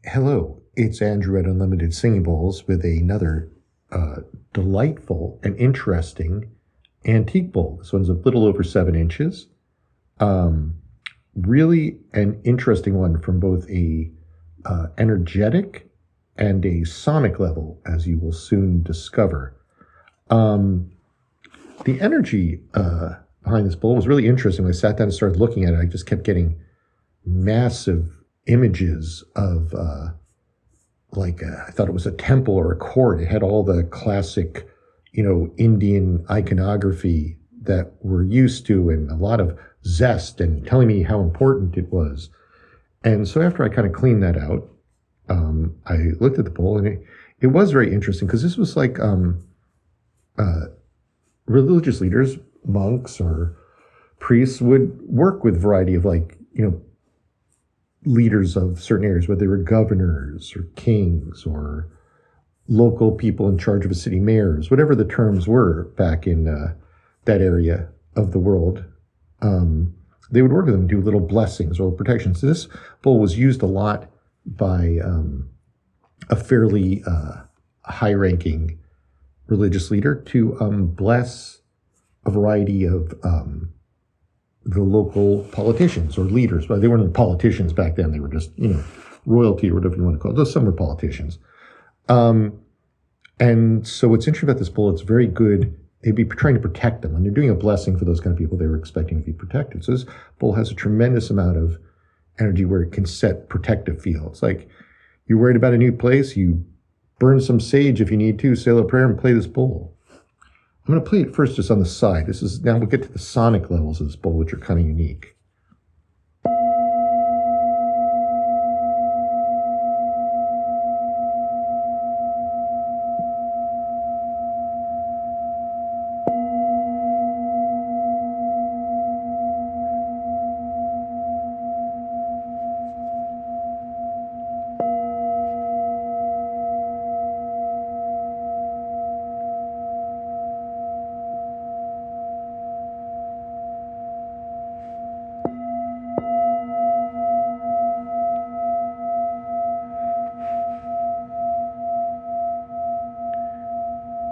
Hello, it's Andrew at Unlimited Singing Bowls with another delightful and interesting antique bowl. This one's a little over 7 inches. Um, Really an interesting one from both a energetic and a sonic level, as you will soon discover. Um, the energy behind this bowl was really interesting. When I sat down and started looking at it, I just kept getting massive images of I thought it was a temple or a court. It had all the classic, Indian iconography that we're used to, and a lot of zest and telling me how important it was. And so after I kind of cleaned that out, I looked at the bowl, and it was very interesting because this was like uh, religious leaders, monks or priests would work with variety of leaders of certain areas, whether they were governors or kings or local people in charge of a city, mayors, whatever the terms were back in that area of the world. They would work with them and do little blessings or protections. So this bowl was used a lot by a fairly high-ranking religious leader to bless a variety of the local politicians or leaders. But they weren't politicians back then. They were just, royalty or whatever you want to call it. Though some were politicians. And so what's interesting about this bowl, it's very good. They'd be trying to protect them. When they're doing a blessing for those kind of people, they were expecting to be protected. So this bowl has a tremendous amount of energy where it can set protective fields. Like you're worried about a new place, you burn some sage if you need to, say a little prayer and play this bowl. I'm going to play it first just on the side. Now we'll get to the sonic levels of this bowl, which are kind of unique.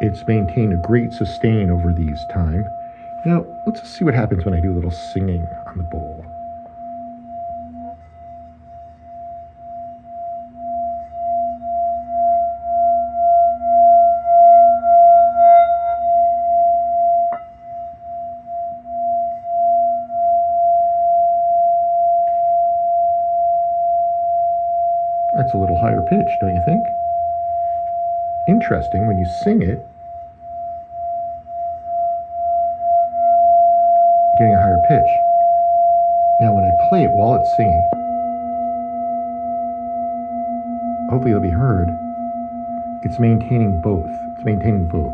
It's maintained a great sustain over these time. Now, let's just see what happens when I do a little singing on the bowl. That's a little higher pitch, don't you think? Interesting, when you sing it, getting a higher pitch. Now, when I play it while it's singing, hopefully it'll be heard. It's maintaining both. It's maintaining both.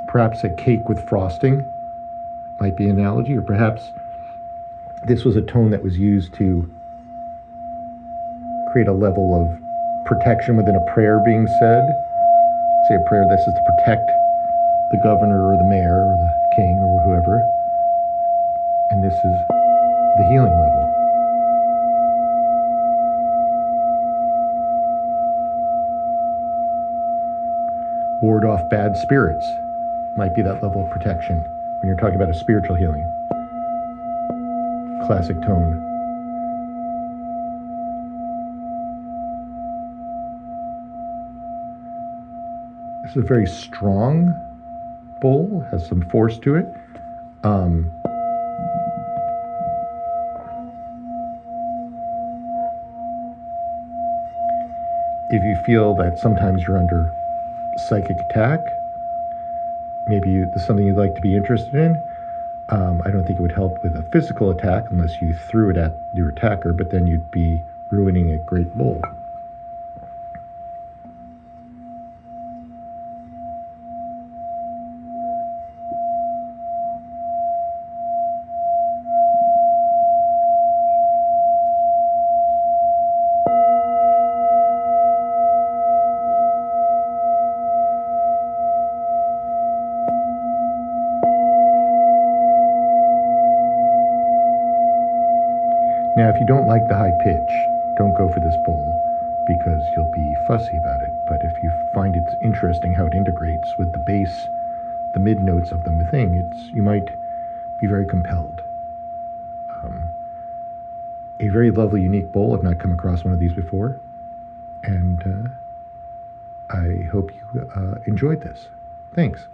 Perhaps a cake with frosting might be an analogy, or perhaps this was a tone that was used to create a level of protection within a prayer being said. Say a prayer, this is to protect the governor or the mayor or the king or whoever. And this is the healing level. Ward off bad spirits might be that level of protection when you're talking about a spiritual healing. Classic tone. This is a very strong bowl, has some force to it. If you feel that sometimes you're under psychic attack, maybe there's something you'd like to be interested in. I don't think it would help with a physical attack unless you threw it at your attacker, but then you'd be ruining a great bowl. Now, if you don't like the high pitch, don't go for this bowl because you'll be fussy about it. But if you find it interesting how it integrates with the bass, the mid notes of the thing, you might be very compelled. A very lovely, unique bowl. I've not come across one of these before, and I hope you enjoyed this. Thanks.